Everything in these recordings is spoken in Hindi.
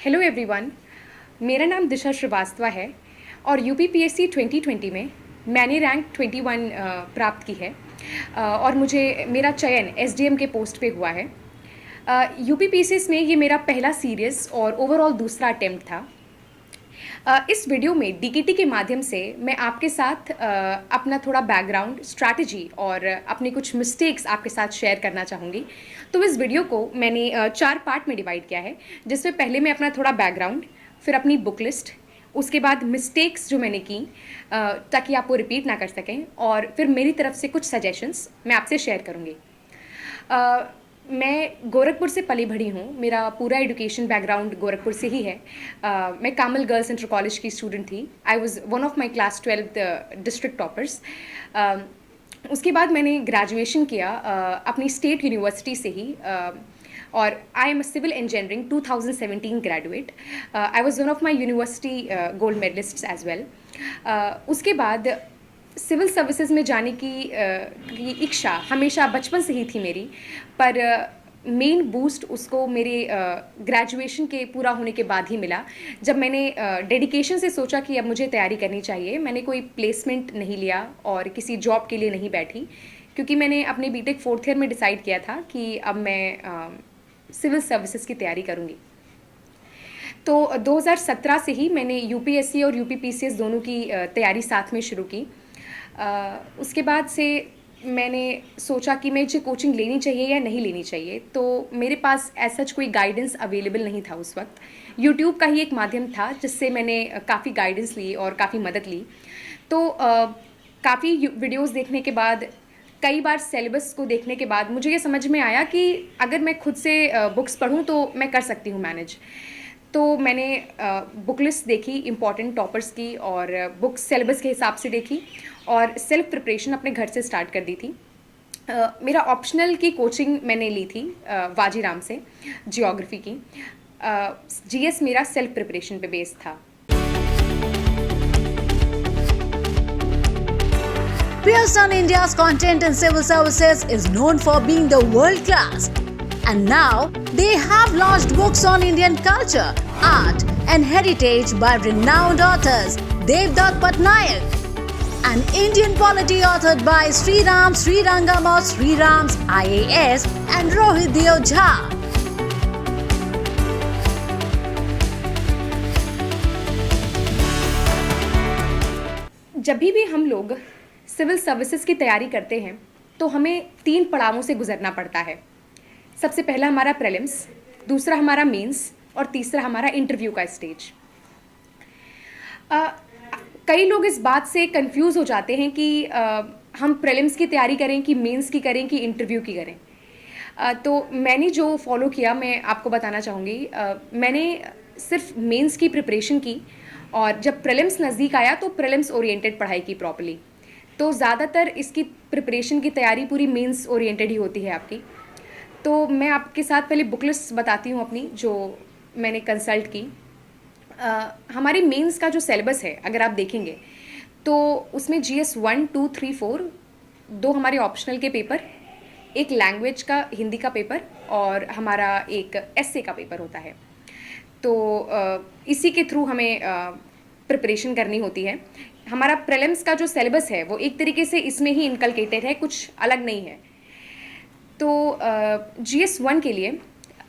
Hello everyone. मेरा नाम दिशा श्रीवास्तव है और यूपीपीएससी 2020 में मैंने रैंक 21 प्राप्त की है और मुझे मेरा चयन एसडीएम के पोस्ट पे हुआ है। यूपीपीसीएस में ये मेरा पहला सीरियस और ओवरऑल दूसरा अटेम्प्ट था। इस वीडियो में डीकेटी के माध्यम से मैं आपके साथ अपना थोड़ा बैकग्राउंड, स्ट्रैटेजी और अपने कुछ मिस्टेक्स आपके साथ शेयर करना चाहूँगी। तो इस वीडियो को मैंने 4 पार्ट में डिवाइड किया है, जिसमें पहले मैं अपना थोड़ा बैकग्राउंड, फिर अपनी बुक लिस्ट, उसके बाद मिस्टेक्स जो मैंने की ताकि आप वो रिपीट ना कर सकें, और फिर मेरी तरफ से कुछ सजेशंस मैं आपसे शेयर करूँगी। मैं गोरखपुर से पली बढ़ी हूँ। मेरा पूरा एजुकेशन बैकग्राउंड गोरखपुर से ही है। मैं कामल गर्ल्स इंटर कॉलेज की स्टूडेंट थी। I was one of my class 12 district toppers. उसके बाद मैंने ग्रेजुएशन किया अपनी स्टेट यूनिवर्सिटी से ही, और I am civil engineering 2017 graduate. I was one of my university gold medallist as well. उसके बाद सिविल सर्विसेज में जाने की इच्छा हमेशा बचपन से ही थी मेरी, पर मेन बूस्ट उसको मेरे ग्रेजुएशन के पूरा होने के बाद ही मिला, जब मैंने डेडिकेशन से सोचा कि अब मुझे तैयारी करनी चाहिए। मैंने कोई प्लेसमेंट नहीं लिया और किसी जॉब के लिए नहीं बैठी, क्योंकि मैंने अपने बीटेक 4th ईयर में डिसाइड किया था कि अब मैं सिविल सर्विसेज की तैयारी करूँगी। तो 2017 से ही मैंने यूपीएससी और यूपीपीसीएस दोनों की तैयारी साथ में शुरू की। उसके बाद से मैंने सोचा कि मुझे कोचिंग लेनी चाहिए या नहीं लेनी चाहिए। तो मेरे पास ऐसा कोई गाइडेंस अवेलेबल नहीं था उस वक्त। यूट्यूब का ही एक माध्यम था जिससे मैंने काफ़ी गाइडेंस ली और काफ़ी मदद ली। तो काफ़ी वीडियोस देखने के बाद, कई बार सिलेबस को देखने के बाद मुझे ये समझ में आया कि अगर मैं खुद से बुक्स पढूं तो मैं कर सकती हूँ मैनेज। तो मैंने बुक लिस्ट देखी इम्पॉर्टेंट टॉपर्स की, और बुक सिलेबस के हिसाब से देखी, और सेल्फ प्रिपरेशन अपने घर से स्टार्ट कर दी थी। मेरा ऑप्शनल की कोचिंग मैंने ली थी वाजीराम से, जियोग्राफी की। जीएस मेरा सेल्फ प्रिपरेशन पे बेस्ड था। Pearson India's content in civil services is known for being the world class. And now they have launched books on Indian culture, art and heritage by renowned authors Devdutt Patnaik, an Indian polity authored by Sriram Srirangam of Sriram's IAS and Rohit Deo Jha. जब भी हम लोग सिविल सर्विसेज की तैयारी करते हैं तो हमें 3 पड़ावों से गुजरना पड़ता है। सबसे पहला हमारा प्रीलिम्स, दूसरा हमारा मेंस, और तीसरा हमारा इंटरव्यू का स्टेज। कई लोग इस बात से कंफ्यूज हो जाते हैं कि हम प्रीलिम्स की तैयारी करें कि मेंस की करें कि इंटरव्यू की करें। तो मैंने जो फॉलो किया मैं आपको बताना चाहूँगी। मैंने सिर्फ मेंस की प्रिपरेशन की, और जब प्रीलिम्स नज़दीक आया तो प्रीलिम्स ओरिएंटेड पढ़ाई की प्रॉपर्ली। तो ज़्यादातर इसकी प्रिपरेशन की तैयारी पूरी मेंस ओरिएंटेड ही होती है आपकी। तो मैं आपके साथ पहले बुक लिस्ट बताती हूँ अपनी, जो मैंने कंसल्ट की। हमारे मेंस का जो सिलेबस है अगर आप देखेंगे तो उसमें GS 1, 2, 3, 4 2 हमारे ऑप्शनल के पेपर, एक लैंग्वेज का हिंदी का पेपर, और हमारा एक एस्से का पेपर होता है। तो इसी के थ्रू हमें प्रिपरेशन करनी होती है। हमारा प्रीलिम्स का जो सिलेबस है वो एक तरीके से इसमें ही इनकलकेटेड है, कुछ अलग नहीं है। तो GS 1 के लिए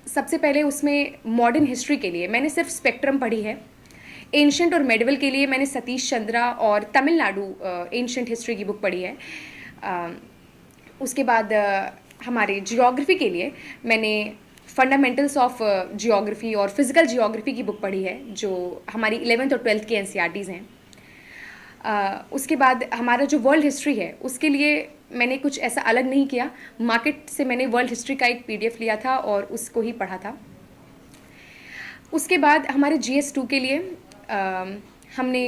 सबसे पहले उसमें मॉडर्न हिस्ट्री के लिए मैंने सिर्फ स्पेक्ट्रम पढ़ी है। एंशंट और मेडिवल के लिए मैंने सतीश चंद्रा और तमिलनाडु एंशंट हिस्ट्री की बुक पढ़ी है। उसके बाद हमारे जियोग्राफी के लिए मैंने फंडामेंटल्स ऑफ जियोग्राफी और फिजिकल जियोग्राफी की बुक पढ़ी है, जो हमारी 11th और 12th की NCERTs हैं। उसके बाद हमारा जो वर्ल्ड हिस्ट्री है उसके लिए मैंने कुछ ऐसा अलग नहीं किया। मार्केट से मैंने वर्ल्ड हिस्ट्री का एक PDF लिया था और उसको ही पढ़ा था। उसके बाद हमारे GS 2 के लिए हमने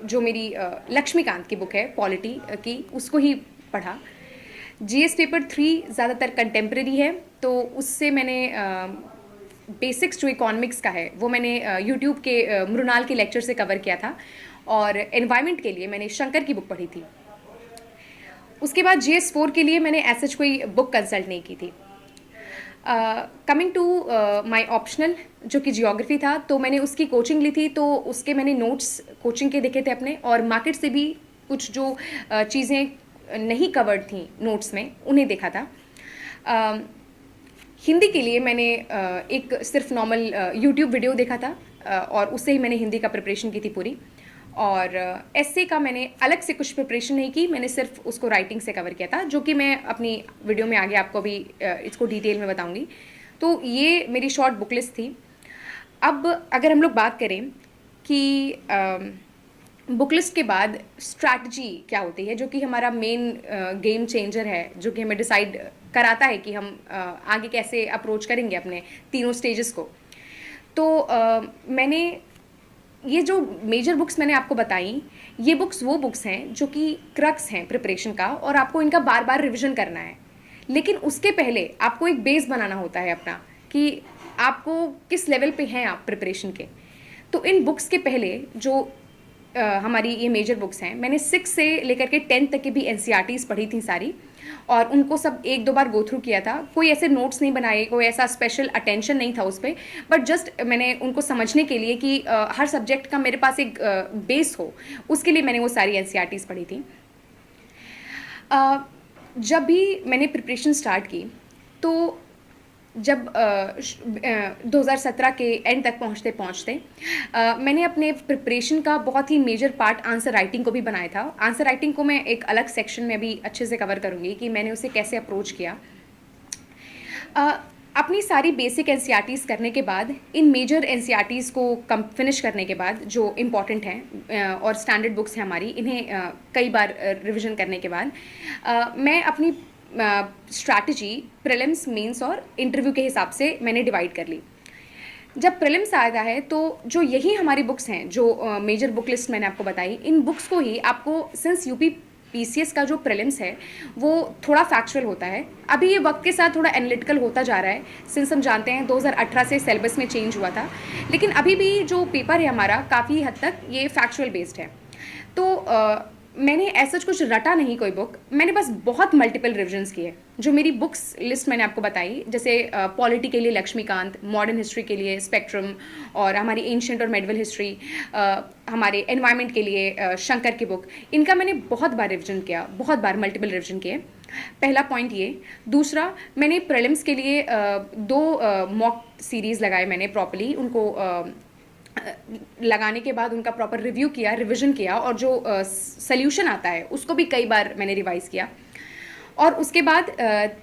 जो मेरी लक्ष्मीकांत की बुक है पॉलिटी की, उसको ही पढ़ा। GS पेपर 3 ज़्यादातर कंटेम्प्रेरी है, तो उससे मैंने बेसिक्स जो इकोनॉमिक्स का है वो मैंने यूट्यूब के मृणाल के लेक्चर से कवर किया था, और एनवायरनमेंट के लिए मैंने शंकर की बुक पढ़ी थी। उसके बाद GS 4 के लिए मैंने ऐसा कोई बुक कंसल्ट नहीं की थी। कमिंग टू माय ऑप्शनल जो कि जियोग्राफी था, तो मैंने उसकी कोचिंग ली थी, तो उसके मैंने नोट्स कोचिंग के देखे थे अपने, और मार्केट से भी कुछ जो चीज़ें नहीं कवर्ड थी नोट्स में उन्हें देखा था। हिंदी के लिए मैंने एक सिर्फ नॉर्मल यूट्यूब वीडियो देखा था, और उससे ही मैंने हिंदी का प्रिपरेशन की थी पूरी। और एस्से का मैंने अलग से कुछ प्रिपरेशन नहीं की, मैंने सिर्फ उसको राइटिंग से कवर किया था, जो कि मैं अपनी वीडियो में आगे आपको भी इसको डिटेल में बताऊंगी। तो ये मेरी शॉर्ट बुक लिस्ट थी। अब अगर हम लोग बात करें कि बुक लिस्ट के बाद स्ट्रैटेजी क्या होती है, जो कि हमारा मेन गेम चेंजर है, जो कि हमें डिसाइड कराता है कि हम आगे कैसे अप्रोच करेंगे अपने तीनों स्टेजेस को। तो मैंने ये जो मेजर बुक्स मैंने आपको बताई, ये बुक्स वो बुक्स हैं जो कि क्रक्स हैं प्रिपरेशन का, और आपको इनका बार बार रिविजन करना है। लेकिन उसके पहले आपको एक बेस बनाना होता है अपना, कि आपको किस लेवल पे हैं आप प्रिपरेशन के। तो इन बुक्स के पहले जो हमारी ये मेजर बुक्स हैं, मैंने 6 से लेकर के 10 तक की भी एनसीईआरटीज़ पढ़ी थी सारी, और उनको सब एक दो बार गो थ्रू किया था। कोई ऐसे नोट्स नहीं बनाए, कोई ऐसा स्पेशल अटेंशन नहीं था उस पर, बट जस्ट मैंने उनको समझने के लिए कि हर सब्जेक्ट का मेरे पास एक बेस हो, उसके लिए मैंने वो सारी एनसीईआरटीज़ पढ़ी थी। जब भी मैंने प्रिपरेशन स्टार्ट की, तो जब 2017 के एंड तक पहुँचते पहुँचते मैंने अपने प्रिपरेशन का बहुत ही मेजर पार्ट आंसर राइटिंग को भी बनाया था। आंसर राइटिंग को मैं एक अलग सेक्शन में भी अच्छे से कवर करूँगी कि मैंने उसे कैसे अप्रोच किया। अपनी सारी बेसिक एनसीईआरटीज़ करने के बाद, इन मेजर एनसीईआरटीज़ को फिनिश करने के बाद, जो इम्पॉर्टेंट हैं और स्टैंडर्ड बुक्स हैं हमारी, इन्हें कई बार रिविज़न करने के बाद मैं अपनी स्ट्रैटेजी प्रीलिम्स, मेंस और इंटरव्यू के हिसाब से मैंने डिवाइड कर ली। जब प्रीलिम्स आता है, तो जो यही हमारी बुक्स हैं, जो मेजर बुक लिस्ट मैंने आपको बताई, इन बुक्स को ही आपको, सिंस यूपी पीसीएस का जो प्रीलिम्स है वो थोड़ा फैक्चुअल होता है, अभी ये वक्त के साथ थोड़ा एनालिटिकल होता जा रहा है, सिंस हम जानते हैं 2018 से सिलेबस में चेंज हुआ था, लेकिन अभी भी जो पेपर है हमारा काफ़ी हद तक ये फैक्चुअल बेस्ड है। तो मैंने ऐसा कुछ रटा नहीं कोई बुक, मैंने बस बहुत मल्टीपल रिविजन्स किए। जो मेरी बुक्स लिस्ट मैंने आपको बताई, जैसे पॉलिटी के लिए लक्ष्मीकांत, मॉडर्न हिस्ट्री के लिए स्पेक्ट्रम, और हमारी एंशिएंट और मेडिवल हिस्ट्री, हमारे एनवायरनमेंट के लिए शंकर की बुक, इनका मैंने बहुत बार रिविजन किया, बहुत बार मल्टीपल रिविजन किए। पहला पॉइंट ये। दूसरा, मैंने प्रीलिम्स के लिए 2 मॉक सीरीज़ लगाए मैंने प्रॉपर्ली, उनको लगाने के बाद उनका प्रॉपर रिव्यू किया, रिवीजन किया, और जो सल्यूशन आता है उसको भी कई बार मैंने रिवाइज किया। और उसके बाद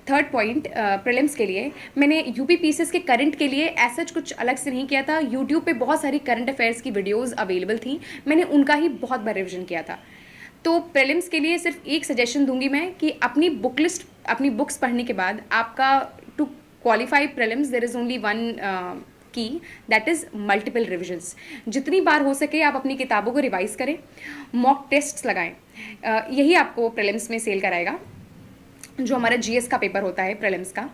थर्ड पॉइंट, प्रीलिम्स के लिए मैंने यूपी पीसीएस के करंट के लिए ऐसा कुछ अलग से नहीं किया था। यूट्यूब पे बहुत सारी करंट अफेयर्स की वीडियोस अवेलेबल थी, मैंने उनका ही बहुत बार रिवीजन किया था। तो प्रीलिम्स के लिए सिर्फ एक सजेशन दूंगी मैं कि अपनी बुक लिस्ट, अपनी बुक्स पढ़ने के बाद आपका, to qualify prelims there is only one key, that is multiple revisions. जितनी बार हो सके आप अपनी किताबों को रिवाइज करें, मॉक टेस्ट्स लगाएं, यही आपको प्रीलिम्स में सेल कराएगा, जो हमारा जीएस का पेपर होता है प्रीलिम्स का।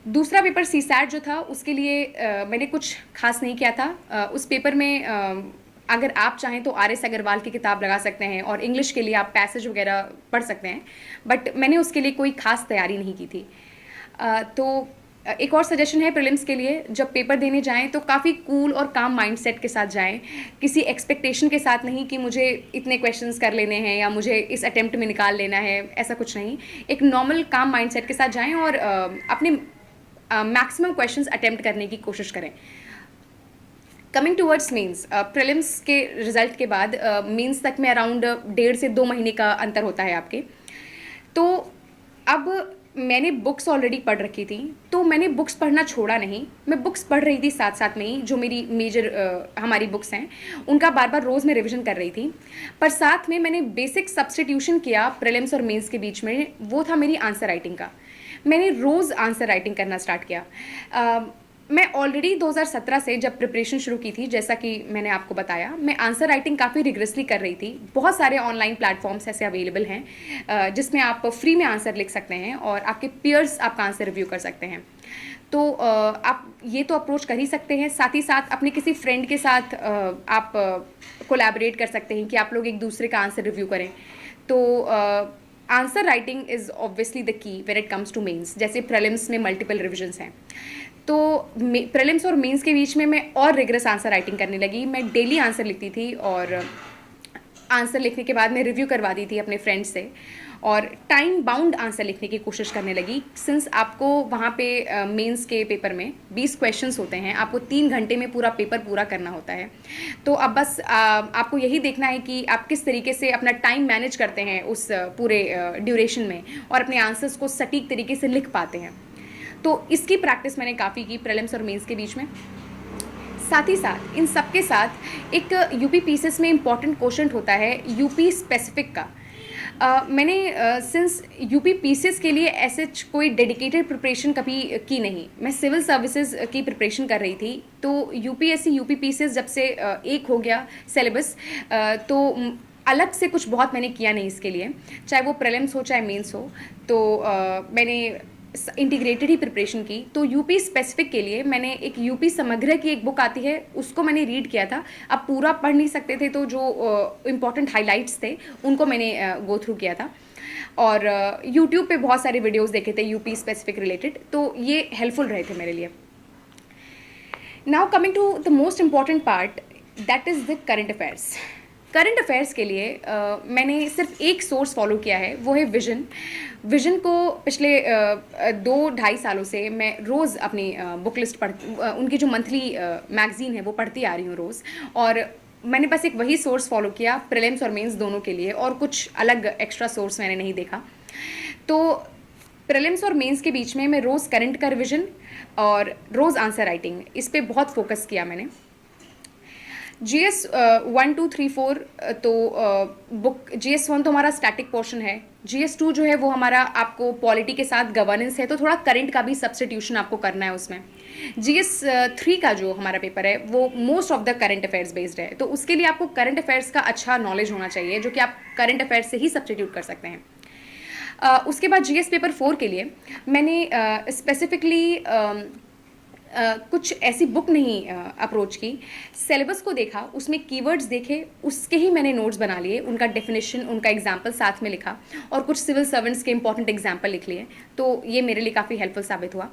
दूसरा पेपर सीसैट जो था, उसके लिए मैंने कुछ खास नहीं किया था। उस पेपर में अगर आप चाहें तो आर एस अग्रवाल की किताब लगा सकते हैं, और इंग्लिश के लिए आप पैसेज वगैरह पढ़ सकते हैं, बट मैंने उसके लिए कोई खास तैयारी नहीं की थी। तो एक और सजेशन है प्रीलिम्स के लिए, जब पेपर देने जाएं तो काफ़ी कूल और काम माइंडसेट के साथ जाएं, किसी एक्सपेक्टेशन के साथ नहीं कि मुझे इतने क्वेश्चंस कर लेने हैं या मुझे इस अटेम्प्ट में निकाल लेना है, ऐसा कुछ नहीं। एक नॉर्मल काम माइंडसेट के साथ जाएं और अपने मैक्सिमम क्वेश्चंस अटेम्प्ट करने की कोशिश करें। कमिंग टूवर्ड्स मेंस, प्रीलिम्स के रिजल्ट के बाद मेंस तक में अराउंड 1.5 से 2 महीने का अंतर होता है आपके। तो अब मैंने बुक्स ऑलरेडी पढ़ रखी थी, तो मैंने बुक्स पढ़ना छोड़ा नहीं, मैं बुक्स पढ़ रही थी साथ साथ में ही। जो मेरी मेजर हमारी बुक्स हैं उनका बार बार रोज़ मैं रिवीजन कर रही थी, पर साथ में मैंने बेसिक सब्स्टिट्यूशन किया प्रीलिम्स और मेंस के बीच में, वो था मेरी आंसर राइटिंग का। मैंने रोज़ आंसर राइटिंग करना स्टार्ट किया। मैं ऑलरेडी 2017 से जब प्रिपरेशन शुरू की थी, जैसा कि मैंने आपको बताया, मैं आंसर राइटिंग काफ़ी रिग्रेसली कर रही थी। बहुत सारे ऑनलाइन प्लेटफॉर्म्स ऐसे अवेलेबल हैं जिसमें आप फ्री में आंसर लिख सकते हैं और आपके पीयर्स आपका आंसर रिव्यू कर सकते हैं। तो आप ये तो अप्रोच कर ही सकते हैं, साथ ही साथ अपने किसी फ्रेंड के साथ आप कोलैबोरेट कर सकते हैं कि आप लोग एक दूसरे का आंसर रिव्यू करें। तो answer writing is obviously the key when it comes to mains. जैसे प्रीलिम्स में मल्टीपल रिविजन्स हैं, तो प्रीलिम्स और मेंस के बीच में मैं और रिगरस आंसर राइटिंग करने लगी। मैं डेली आंसर लिखती थी और आंसर लिखने के बाद मैं रिव्यू करवाती थी अपने फ्रेंड्स से, और टाइम बाउंड आंसर लिखने की कोशिश करने लगी। सिंस आपको वहाँ पे मेंस के पेपर में 20 क्वेश्चंस होते हैं, आपको 3 घंटे में पूरा पेपर पूरा करना होता है। तो अब बस आपको यही देखना है कि आप किस तरीके से अपना टाइम मैनेज करते हैं उस पूरे ड्यूरेशन में, और अपने आंसर्स को सटीक तरीके से लिख पाते हैं। तो इसकी प्रैक्टिस मैंने काफ़ी की प्रीलिम्स और मेंस के बीच में। साथ ही साथ इन सब के साथ एक यूपी पीसीएस में इम्पॉर्टेंट क्वेश्चन होता है यूपी स्पेसिफिक का। मैंने सिंस यूपी पीसीएस के लिए ऐसे कोई डेडिकेटेड प्रिपरेशन कभी की नहीं। मैं सिविल सर्विसेज की प्रिपरेशन कर रही थी, तो यूपीएससी यूपी पीसीएस जब से एक हो गया सिलेबस, तो अलग से कुछ बहुत मैंने किया नहीं इसके लिए, चाहे वो प्रीलिम्स हो चाहे मेंस हो। तो मैंने इंटीग्रेटेड ही प्रिपरेशन की। तो यूपी स्पेसिफिक के लिए मैंने एक यूपी समग्र की एक बुक आती है, उसको मैंने रीड किया था। अब पूरा पढ़ नहीं सकते थे, तो जो इम्पॉर्टेंट हाइलाइट्स थे उनको मैंने गो थ्रू किया था। और यूट्यूब पे बहुत सारे वीडियोस देखे थे यूपी स्पेसिफिक रिलेटेड, तो ये हेल्पफुल रहे थे मेरे लिए। Now coming to the most important part, that is the current affairs. Current affairs के लिए मैंने सिर्फ एक सोर्स फॉलो किया है, वो है विजन को पिछले 2-2.5 सालों से मैं रोज़ अपनी बुक लिस्ट उनकी जो मंथली मैगज़ीन है वो पढ़ती आ रही हूँ रोज़। और मैंने बस एक वही सोर्स फॉलो किया प्रीलिम्स और मेंस दोनों के लिए, और कुछ अलग एक्स्ट्रा सोर्स मैंने नहीं देखा। तो प्रीलिम्स और मेंस के बीच में मैं रोज़ करंट का रिविजन और रोज़ आंसर राइटिंग, इस पर बहुत फोकस किया मैंने। GS 1, 2, 3, 4 तो बुक GS 1 तो हमारा स्टैटिक पोर्शन है। GS 2 जो है वो हमारा आपको पॉलिटी के साथ गवर्नेंस है, तो थोड़ा करंट का भी सब्स्टिट्यूशन आपको करना है उसमें। GS 3 का जो हमारा पेपर है वो most of the current affairs based है, तो उसके लिए आपको करंट अफेयर्स का अच्छा नॉलेज होना चाहिए, जो कि आप करंट अफेयर्स से ही सब्स्टिट्यूट कर सकते हैं। उसके बाद GS पेपर 4 के लिए मैंने स्पेसिफिकली कुछ ऐसी बुक नहीं अप्रोच की। सिलेबस को देखा, उसमें कीवर्ड्स देखे, उसके ही मैंने नोट्स बना लिए, उनका डेफिनेशन, उनका एग्जाम्पल साथ में लिखा, और कुछ सिविल सर्वेंट्स के इंपॉर्टेंट एग्जाम्पल लिख लिए। तो ये मेरे लिए काफ़ी हेल्पफुल साबित हुआ।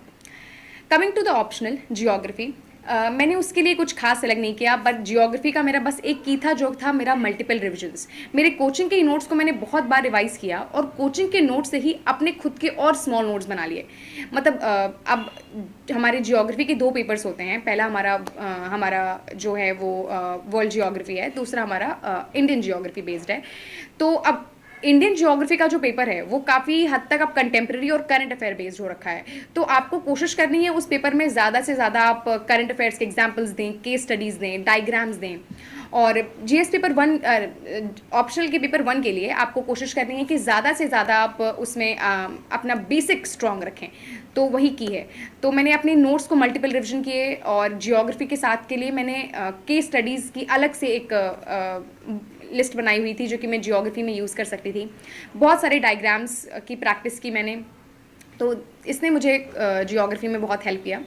Coming to the optional geography, मैंने उसके लिए कुछ खास अलग नहीं किया, बट जियोग्राफी का मेरा बस एक की था, जो था मेरा मल्टीपल रिविजन्स। मेरे कोचिंग के नोट्स को मैंने बहुत बार रिवाइज किया, और कोचिंग के नोट्स से ही अपने खुद के और स्मॉल नोट्स बना लिए। मतलब अब हमारे जियोग्राफी के 2 पेपर्स होते हैं। पहला हमारा जो है वो वर्ल्ड जियोग्राफी है, दूसरा हमारा इंडियन जियोग्राफी बेस्ड है। तो अब इंडियन जियोग्राफी का जो पेपर है वो काफ़ी हद तक अब कंटेम्प्रेरी और करंट अफेयर बेस्ड हो रखा है। तो आपको कोशिश करनी है उस पेपर में ज़्यादा से ज़्यादा आप करंट अफेयर्स के एग्जाम्पल्स दें, केस स्टडीज़ दें, डायग्राम्स दें। और GS पेपर 1 ऑप्शनल के पेपर 1 के लिए आपको कोशिश करनी है कि ज़्यादा से ज़्यादा आप उसमें अपना बेसिक स्ट्रॉन्ग रखें, तो वही की है। तो मैंने अपने नोट्स को मल्टीपल रिविजन किए, और जियोग्राफी के साथ के लिए मैंने केस स्टडीज़ की अलग से एक लिस्ट बनाई हुई थी, जो कि मैं जियोग्राफी में यूज़ कर सकती थी। बहुत सारे डायग्राम्स की प्रैक्टिस की मैंने, तो इसने मुझे जियोग्राफी में बहुत हेल्प किया।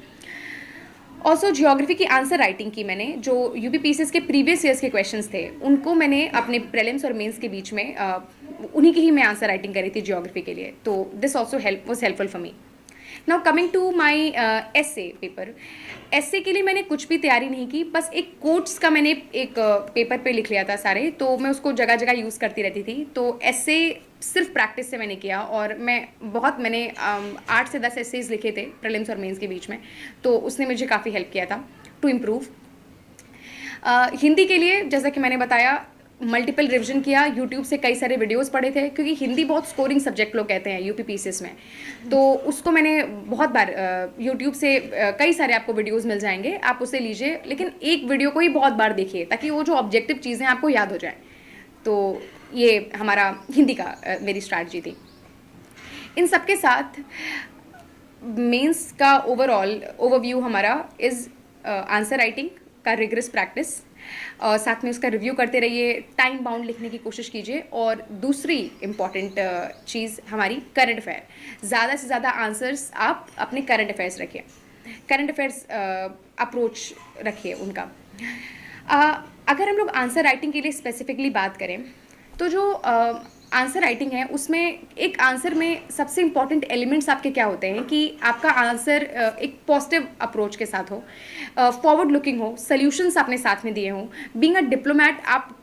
ऑल्सो जियोग्राफी की आंसर राइटिंग की मैंने, जो यूपी पीसीएस के प्रीवियस ईयर्स के क्वेश्चंस थे उनको मैंने अपने प्रीलिम्स और मेंस के बीच में उन्हीं की ही मैं आंसर राइटिंग करी थी जियोग्राफी के लिए। तो this also was helpful for me. Now coming to my essay paper. Essay के लिए मैंने कुछ भी तैयारी नहीं की, बस एक कोट्स का मैंने एक पेपर पे लिख लिया था सारे, तो मैं उसको जगह जगह यूज़ करती रहती थी। तो एसे सिर्फ प्रैक्टिस से मैंने किया, और मैंने 8 से 10 एसेज लिखे थे प्रीलिम्स और मेंस के बीच में, तो उसने मुझे काफ़ी हेल्प किया था टू इम्प्रूव। हिंदी के लिए जैसा कि मैंने बताया, मल्टीपल रिवीजन किया, यूट्यूब से कई सारे वीडियोस पढ़े थे, क्योंकि हिंदी बहुत स्कोरिंग सब्जेक्ट लोग कहते हैं यूपी पीसीएस में। तो उसको मैंने बहुत बार यूट्यूब से कई सारे आपको वीडियोस मिल जाएंगे, आप उसे लीजिए, लेकिन एक वीडियो को ही बहुत बार देखिए, ताकि वो जो ऑब्जेक्टिव चीज़ें आपको याद हो जाएं। तो ये हमारा हिंदी का मेरी स्ट्रैटेजी थी। इन सबके साथ मेंस का ओवरऑल ओवरव्यू हमारा इज़ आंसर राइटिंग का रिगरस प्रैक्टिस, और साथ में उसका रिव्यू करते रहिए, टाइम बाउंड लिखने की कोशिश कीजिए, और दूसरी इम्पॉर्टेंट चीज़ हमारी करंट अफेयर। ज़्यादा से ज़्यादा आंसर्स आप अपने करंट अफेयर्स रखिए, करंट अफेयर्स अप्रोच रखिए उनका। अगर हम लोग आंसर राइटिंग के लिए स्पेसिफिकली बात करें, तो जो आंसर राइटिंग है उसमें एक आंसर में सबसे इम्पॉर्टेंट एलिमेंट्स आपके क्या होते हैं कि आपका आंसर एक पॉजिटिव अप्रोच के साथ हो, फॉरवर्ड लुकिंग हो, सॉल्यूशंस आपने साथ में दिए हों। बीइंग अ डिप्लोमैट आप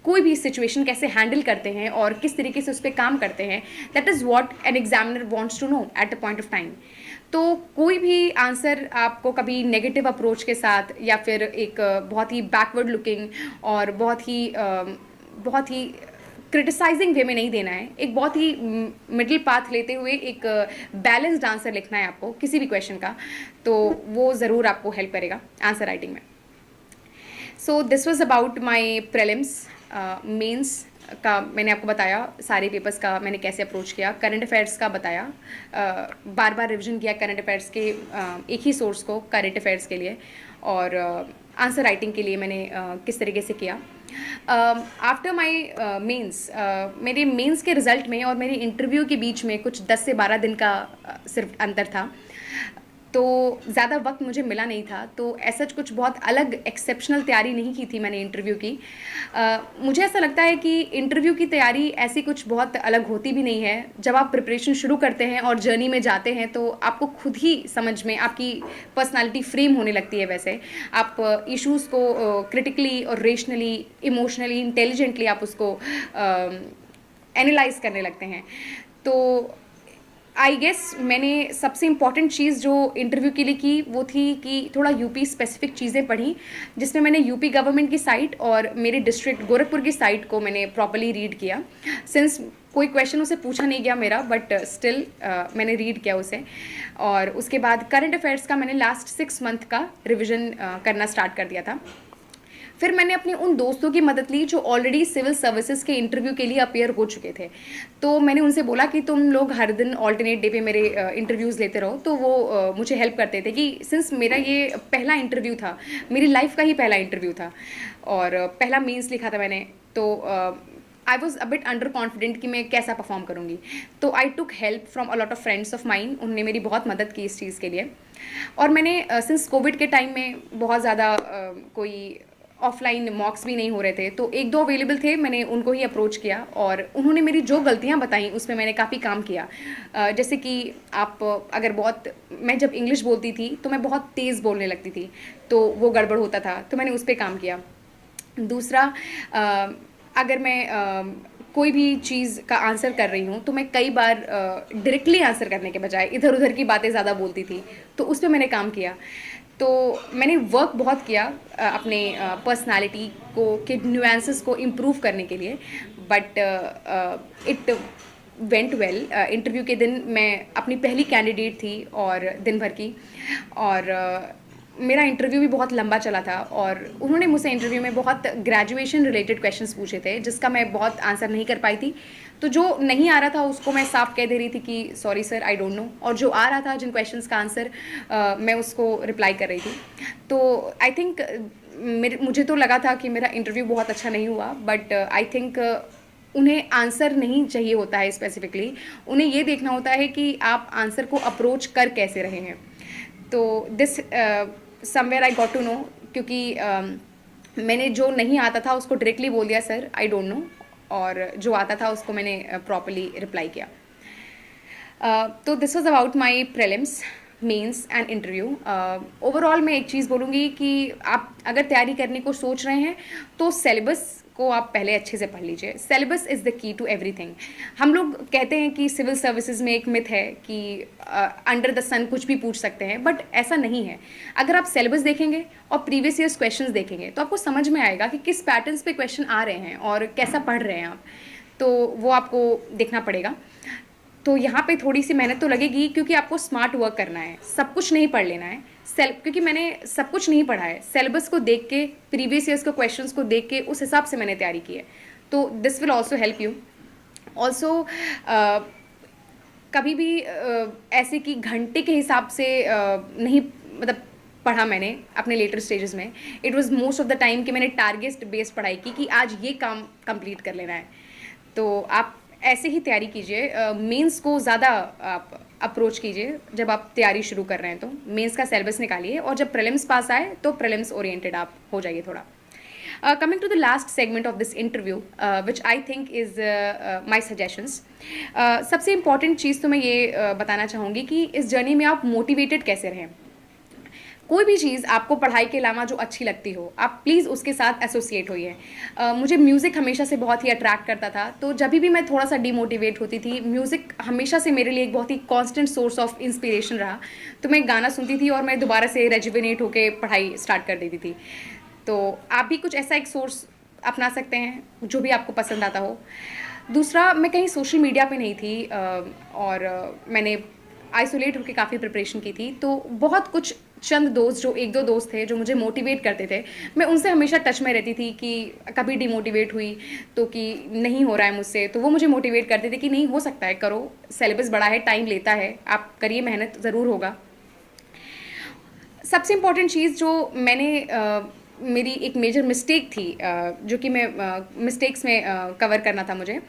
कोई भी सिचुएशन कैसे हैंडल करते हैं और किस तरीके से उस पर काम करते हैं, that is what an examiner wants to know at the point of time. तो कोई भी आंसर आपको कभी नेगेटिव अप्रोच के साथ या फिर एक बहुत ही बैकवर्ड लुकिंग और बहुत ही क्रिटिसाइजिंग वे में नहीं देना है। एक बहुत ही मिडिल पाथ लेते हुए एक बैलेंस्ड आंसर लिखना है आपको किसी भी क्वेश्चन का, तो वो ज़रूर आपको हेल्प करेगा आंसर राइटिंग में। So this was about my prelims. Mains का मैंने आपको बताया, सारे पेपर्स का मैंने कैसे अप्रोच किया, करंट अफेयर्स का बताया, बार बार रिवीजन किया करंट अफेयर्स के एक ही सोर्स को करंट अफेयर्स के लिए, और आंसर राइटिंग के लिए मैंने किस तरीके से किया। आफ्टर माई मेंस, मेरे मेंस के रिज़ल्ट में और मेरे इंटरव्यू के बीच में कुछ 10 से 12 दिन का सिर्फ अंतर था, तो ज़्यादा वक्त मुझे मिला नहीं था, तो ऐसा कुछ बहुत अलग एक्सेप्शनल तैयारी नहीं की थी मैंने इंटरव्यू की। मुझे ऐसा लगता है कि इंटरव्यू की तैयारी ऐसी कुछ बहुत अलग होती भी नहीं है। जब आप प्रिपरेशन शुरू करते हैं और जर्नी में जाते हैं तो आपको खुद ही समझ में आपकी पर्सनालिटी फ्रेम होने लगती है। वैसे आप इश्यूज़ को क्रिटिकली और रेशनली, इमोशनली, इंटेलिजेंटली आप उसको एनालाइज करने लगते हैं। तो आई गेस मैंने सबसे इम्पॉर्टेंट चीज़ जो इंटरव्यू के लिए की वो थी कि थोड़ा यूपी स्पेसिफिक चीज़ें पढ़ी, जिसमें मैंने यूपी गवर्नमेंट की साइट और मेरे डिस्ट्रिक्ट गोरखपुर की साइट को मैंने प्रॉपर्ली रीड किया। सिंस कोई क्वेश्चन उसे पूछा नहीं गया मेरा, बट स्टिल मैंने रीड किया उसे। और उसके बाद करंट अफेयर्स का मैंने लास्ट 6 मंथ का रिविज़न करना स्टार्ट कर दिया था। फिर मैंने अपने उन दोस्तों की मदद ली जो ऑलरेडी सिविल सर्विसेज के इंटरव्यू के लिए अपीयर हो चुके थे। तो मैंने उनसे बोला कि तुम लोग हर दिन ऑल्टरनेट डे पे मेरे इंटरव्यूज़ लेते रहो। तो वो मुझे हेल्प करते थे कि सिंस मेरा ये पहला इंटरव्यू था, मेरी लाइफ का ही पहला इंटरव्यू था और पहला मेंस लिखा था मैंने, तो I was a bit under confident कि मैं कैसा परफॉर्म करूँगी। तो I took help from a lot of friends of mine, उन्होंने मेरी बहुत मदद की इस चीज़ के लिए। और मैंने सिंस कोविड के टाइम में बहुत ज़्यादा कोई ऑफलाइन मॉक्स भी नहीं हो रहे थे, तो 1-2 अवेलेबल थे, मैंने उनको ही अप्रोच किया और उन्होंने मेरी जो गलतियां बताई उसमें मैंने काफ़ी काम किया। जैसे कि आप अगर मैं जब इंग्लिश बोलती थी तो मैं बहुत तेज़ बोलने लगती थी, तो वो गड़बड़ होता था, तो मैंने उस पर काम किया। दूसरा, अगर मैं कोई भी चीज़ का आंसर कर रही हूँ तो मैं कई बार डायरेक्टली आंसर करने के बजाय इधर उधर की बातें ज़्यादा बोलती थी, तो उस पर मैंने काम किया। तो मैंने वर्क बहुत किया अपने पर्सनालिटी को के न्यूएंसेस को इम्प्रूव करने के लिए, but it went well. Interview के दिन मैं अपनी पहली कैंडिडेट थी और दिन भर की, और मेरा इंटरव्यू भी बहुत लंबा चला था और उन्होंने मुझसे इंटरव्यू में बहुत ग्रेजुएशन रिलेटेड क्वेश्चंस पूछे थे जिसका मैं बहुत आंसर नहीं कर पाई थी। तो जो नहीं आ रहा था उसको मैं साफ कह दे रही थी कि sorry sir, I don't know, और जो आ रहा था जिन क्वेश्चंस का आंसर मैं उसको रिप्लाई कर रही थी। तो आई थिंक मुझे तो लगा था कि मेरा इंटरव्यू बहुत अच्छा नहीं हुआ, बट आई थिंक उन्हें आंसर नहीं चाहिए होता है स्पेसिफिकली, उन्हें ये देखना होता है कि आप आंसर को अप्रोच कर कैसे रहे हैं। तो this somewhere I got to know, क्योंकि मैंने जो नहीं आता था उसको डायरेक्टली बोल दिया सर आई डोंट नो, और जो आता था उसको मैंने प्रॉपर्ली रिप्लाई किया। तो this was about my prelims, mains and interview. Overall मैं एक चीज़ बोलूँगी कि आप अगर तैयारी करने को सोच रहे हैं तो सिलेबस को आप पहले अच्छे से पढ़ लीजिए। Syllabus is the key to everything. हम लोग कहते हैं कि सिविल सर्विसेज में एक मिथ है कि अंडर द सन कुछ भी पूछ सकते हैं, बट ऐसा नहीं है। अगर आप सिलेबस देखेंगे और प्रीवियस ईयर्स क्वेश्चंस देखेंगे तो आपको समझ में आएगा कि किस पैटर्न्स पे क्वेश्चन आ रहे हैं और कैसा पढ़ रहे हैं आप, तो वो आपको देखना पड़ेगा। तो यहाँ पे थोड़ी सी मेहनत तो लगेगी क्योंकि आपको स्मार्ट वर्क करना है, सब कुछ नहीं पढ़ लेना है। क्योंकि मैंने सब कुछ नहीं पढ़ा है, सिलेबस को देख के, प्रीवियस ईयर्स के क्वेश्चंस को देख के उस हिसाब से मैंने तैयारी की है। तो this will also help you. Also कभी भी ऐसे कि घंटे के हिसाब से नहीं मतलब पढ़ा मैंने अपने लेटर स्टेजेस में। It was most of the time कि मैंने टारगेट बेस्ड पढ़ाई की कि आज ये काम कंप्लीट कर लेना है। तो आप ऐसे ही तैयारी कीजिए। मेंस को ज़्यादा आप अप्रोच कीजिए जब आप तैयारी शुरू कर रहे हैं, तो मेंस का सिलेबस निकालिए और जब प्रीलिम्स पास आए तो प्रीलिम्स ओरिएंटेड आप हो जाइए थोड़ा। Coming to the last segment of this interview, which I think is my suggestions. सबसे इम्पॉर्टेंट चीज़ तो मैं ये बताना चाहूँगी कि इस जर्नी में आप मोटिवेटेड कैसे रहें. कोई भी चीज़ आपको पढ़ाई के अलावा जो अच्छी लगती हो, आप प्लीज़ उसके साथ एसोसिएट होइए. मुझे म्यूज़िक हमेशा से बहुत ही अट्रैक्ट करता था, तो जब भी मैं थोड़ा सा डिमोटिवेट होती थी, म्यूज़िक हमेशा से मेरे लिए एक बहुत ही कांस्टेंट सोर्स ऑफ इंस्पिरेशन रहा. तो मैं गाना सुनती थी और मैं दोबारा से रेजुविनेट होकर पढ़ाई स्टार्ट कर देती थी. तो आप भी कुछ ऐसा एक सोर्स अपना सकते हैं जो भी आपको पसंद आता हो. दूसरा, मैं कहीं सोशल मीडिया पे नहीं थी और मैंने आइसोलेट होकर काफ़ी प्रिपरेशन की थी. तो बहुत कुछ चंद दोस्त, जो एक दो दोस्त थे जो मुझे मोटिवेट करते थे, मैं उनसे हमेशा टच में रहती थी कि कभी डिमोटिवेट हुई तो कि नहीं हो रहा है मुझसे, तो वो मुझे मोटिवेट करते थे कि नहीं हो सकता है, करो, सिलेबस बड़ा है, टाइम लेता है, आप करिए, मेहनत ज़रूर होगा. सबसे इम्पॉर्टेंट चीज़ जो मैंने मेरी एक मेजर मिस्टेक थी, जो कि मैं मिस्टेक्स में कवर करना था मुझे,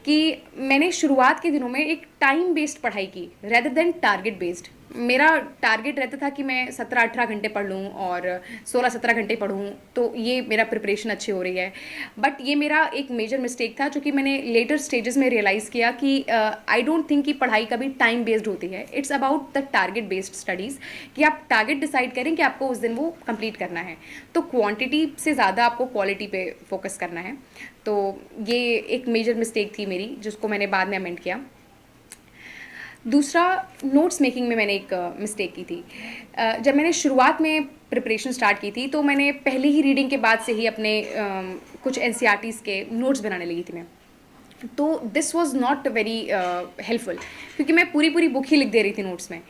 कि मैंने शुरुआत के दिनों में एक टाइम बेस्ड पढ़ाई की रेदर देन टारगेट बेस्ड. मेरा टारगेट रहता था कि मैं 17-18 घंटे पढ़ लूँ और 16-17 घंटे पढ़ूँ, तो ये मेरा प्रिपरेशन अच्छी हो रही है. बट ये मेरा एक मेजर मिस्टेक था, जो कि मैंने लेटर स्टेजेस में रियलाइज़ किया कि आई डोंट थिंक कि पढ़ाई कभी टाइम बेस्ड होती है. It's about the target based studies, कि आप टारगेट डिसाइड करें कि आपको उस दिन वो कंप्लीट करना है. तो क्वांटिटी से ज़्यादा आपको क्वालिटी पे फोकस करना है. तो ये एक मेजर मिस्टेक थी मेरी, जिसको मैंने बाद में अमेंड किया. दूसरा, नोट्स मेकिंग में मैंने एक मिस्टेक की थी. जब मैंने शुरुआत में प्रिपरेशन स्टार्ट की थी, तो मैंने पहली ही रीडिंग के बाद से ही अपने कुछ NCERTs के नोट्स बनाने लगी थी मैं. तो this was not very helpful, क्योंकि मैं पूरी बुक ही लिख दे रही थी नोट्स में.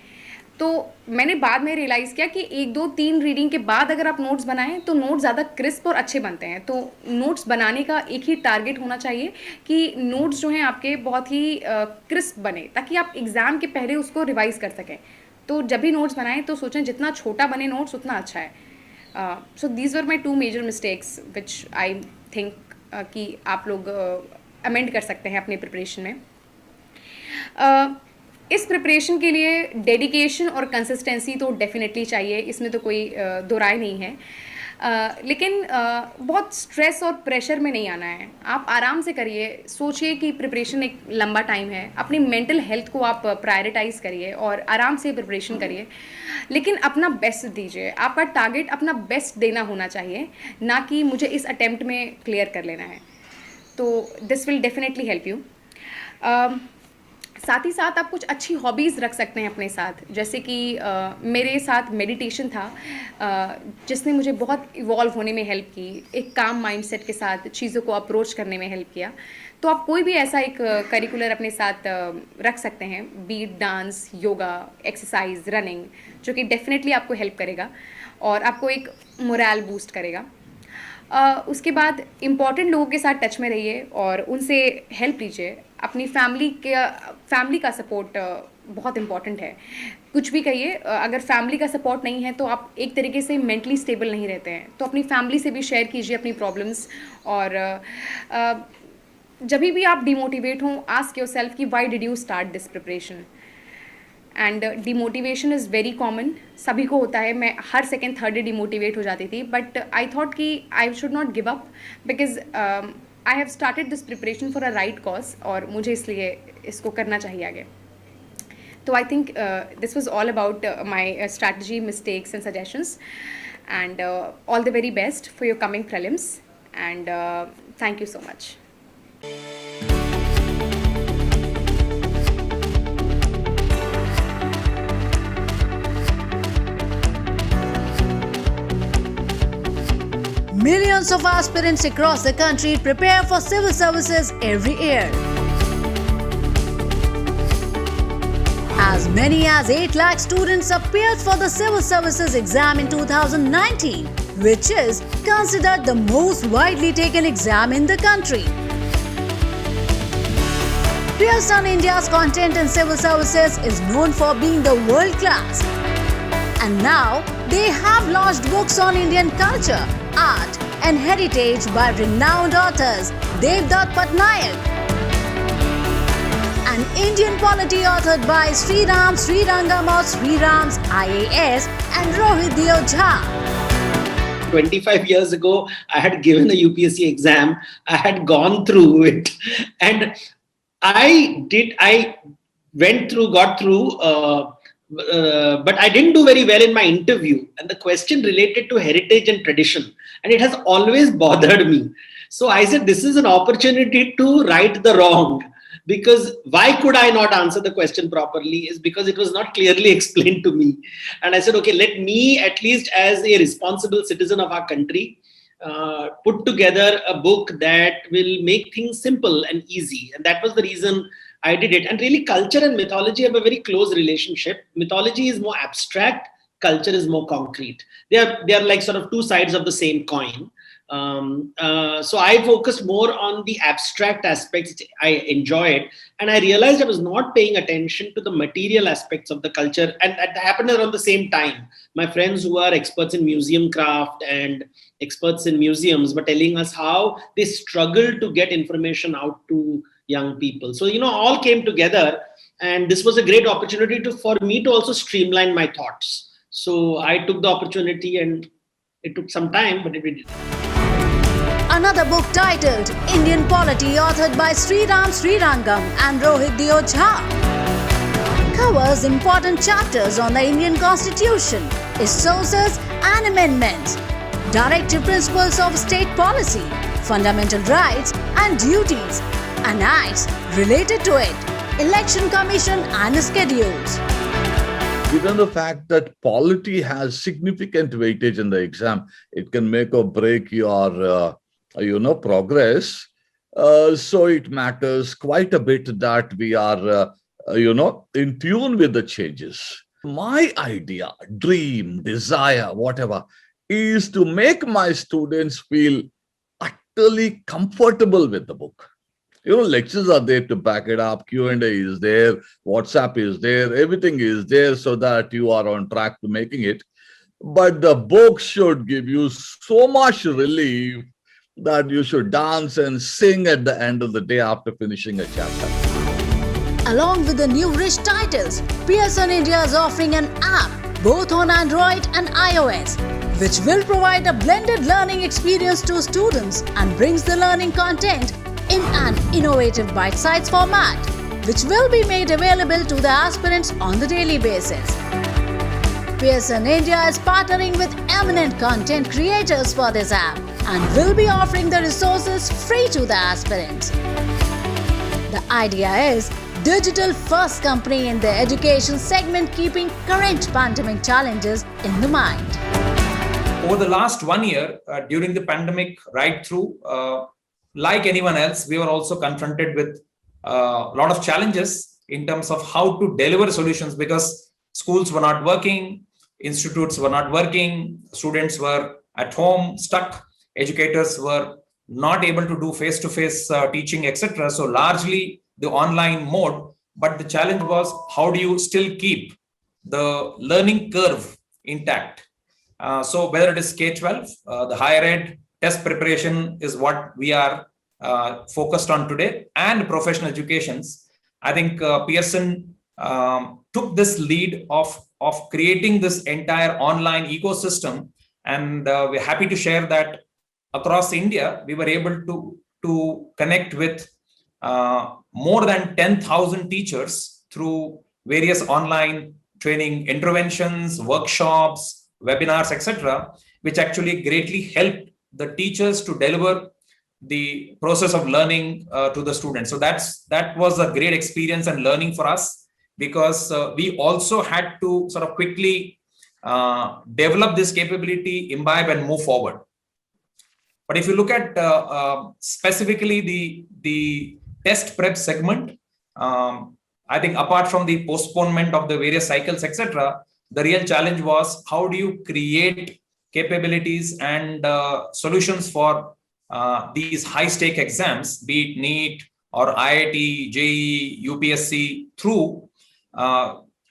तो मैंने बाद में रियलाइज़ किया कि 1, 2, 3 रीडिंग के बाद अगर आप नोट्स बनाएं तो नोट्स ज़्यादा क्रिस्प और अच्छे बनते हैं. तो नोट्स बनाने का एक ही टारगेट होना चाहिए कि नोट्स जो हैं आपके बहुत ही क्रिस्प बने, ताकि आप एग्ज़ाम के पहले उसको रिवाइज़ कर सकें. तो जब भी नोट्स बनाएं तो सोचें जितना छोटा बने नोट्स उतना अच्छा है. So these were my 2 major mistakes which I think कि आप लोग अमेंड कर सकते हैं अपने प्रिपरेशन में. इस प्रिपरेशन के लिए डेडिकेशन और कंसिस्टेंसी तो डेफिनेटली चाहिए, इसमें तो कोई दो राय नहीं है. लेकिन बहुत स्ट्रेस और प्रेशर में नहीं आना है. आप आराम से करिए, सोचिए कि प्रिपरेशन एक लंबा टाइम है, अपनी मेंटल हेल्थ को आप प्रायोरिटाइज़ करिए और आराम से प्रिपरेशन करिए, लेकिन अपना बेस्ट दीजिए. आपका टारगेट अपना बेस्ट देना होना चाहिए, ना कि मुझे इस अटेम्प्ट में क्लियर कर लेना है. तो this will definitely help you. साथ ही साथ आप कुछ अच्छी हॉबीज़ रख सकते हैं अपने साथ, जैसे कि मेरे साथ मेडिटेशन था, जिसने मुझे बहुत इवॉल्व होने में हेल्प की, एक काम माइंडसेट के साथ चीज़ों को अप्रोच करने में हेल्प किया. तो आप कोई भी ऐसा एक करिकुलर अपने साथ रख सकते हैं, beat dance, yoga, exercise, running, जो कि डेफिनेटली आपको हेल्प करेगा और आपको एक मोरल बूस्ट करेगा. उसके बाद इम्पॉर्टेंट लोगों के साथ टच में रहिए और उनसे हेल्प लीजिए. अपनी फैमिली का सपोर्ट बहुत इम्पॉर्टेंट है. कुछ भी कहिए, अगर फैमिली का सपोर्ट नहीं है तो आप एक तरीके से मेंटली स्टेबल नहीं रहते हैं. तो अपनी फैमिली से भी शेयर कीजिए अपनी प्रॉब्लम्स. और जब भी आप डिमोटिवेट हों, आस्क योरसेल्फ कि why did you start this preparation. And demotivation is very common, सभी को होता है. मैं हर सेकेंड थर्ड डे डिमोटिवेट हो जाती थी, बट आई थॉट कि I should not give up, because I have started this preparation for a right cause, और मुझे इसलिए इसको करना चाहिए आगे. तो I think this was all about my strategy, mistakes and suggestions. And all the very best for your coming prelims, and thank you so much. Millions of aspirants across the country prepare for civil services every year. As many as 8 lakh students appeared for the civil services exam in 2019, which is considered the most widely taken exam in the country. Pearson India's content in civil services is known for being the world class. And now they have launched books on Indian culture, art and heritage by renowned authors Devdutt Pattanayak, an Indian polity authored by Sriram Srirangam of Sriram's IAS and Rohit Dev Jha. 25 years ago, I had given a UPSC exam. I had gone through it, and I got through, but I didn't do very well in my interview. And the question related to heritage and tradition, and it has always bothered me. So I said, this is an opportunity to right the wrong. Because why could I not answer the question properly is because it was not clearly explained to me. And I said, okay, let me, at least as a responsible citizen of our country, put together a book that will make things simple and easy. And that was the reason I did it. And really, culture and mythology have a very close relationship. Mythology is more abstract, culture is more concrete. They are like sort of two sides of the same coin. So I focused more on the abstract aspects. I enjoyed, and I realized I was not paying attention to the material aspects of the culture. And that happened around the same time. My friends who are experts in museum craft and experts in museums were telling us how they struggle to get information out to young people. So, all came together, and this was a great opportunity for me to also streamline my thoughts. So I took the opportunity, and it took some time, but it did. Another book titled Indian Polity, authored by Sriram Srirangam and Rohit Dio Jha, covers important chapters on the Indian Constitution, its sources and amendments, directive principles of state policy, fundamental rights and duties, and acts related to it, election commission and schedules. Given the fact that polity has significant weightage in the exam, it can make or break your progress. So it matters quite a bit that we are, in tune with the changes. My idea, dream, desire, whatever, is to make my students feel utterly comfortable with the book. Lectures are there to back it up. Q&A is there. WhatsApp is there. Everything is there so that you are on track to making it. But the book should give you so much relief that you should dance and sing at the end of the day after finishing a chapter. Along with the new rich titles, Pearson India is offering an app both on Android and iOS, which will provide a blended learning experience to students and brings the learning content in an innovative bite-sized format, which will be made available to the aspirants on the daily basis. Pearson India is partnering with eminent content creators for this app and will be offering the resources free to the aspirants. The idea is digital first company in the education segment, keeping current pandemic challenges in the mind. Over the last 1 year, during the pandemic right through, like anyone else, we were also confronted with a lot of challenges in terms of how to deliver solutions, because schools were not working, institutes were not working, students were at home stuck, educators were not able to do face-to-face teaching, etc. So largely the online mode, but the challenge was, how do you still keep the learning curve intact? So whether it is K-12, the higher ed, test preparation is what we are focused on today, and professional educations. I think Pearson took this lead of creating this entire online ecosystem, and we're happy to share that across India, we were able to connect with more than 10,000 teachers through various online training interventions, workshops, webinars, etc., which actually greatly helped the teachers to deliver the process of learning to the students. So that was a great experience and learning for us, because we also had to sort of quickly develop this capability, imbibe and move forward. But if you look at specifically the test prep segment, I think apart from the postponement of the various cycles, etc., the real challenge was, how do you create capabilities and solutions for these high-stake exams, be it NEET or IIT, JEE, UPSC, through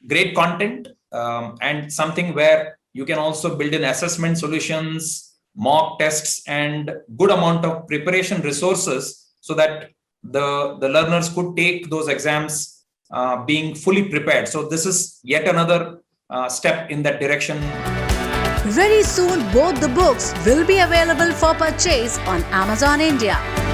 great content and something where you can also build in assessment solutions, mock tests, and good amount of preparation resources, so that the learners could take those exams being fully prepared. So this is yet another step in that direction. Very soon, both the books will be available for purchase on Amazon India.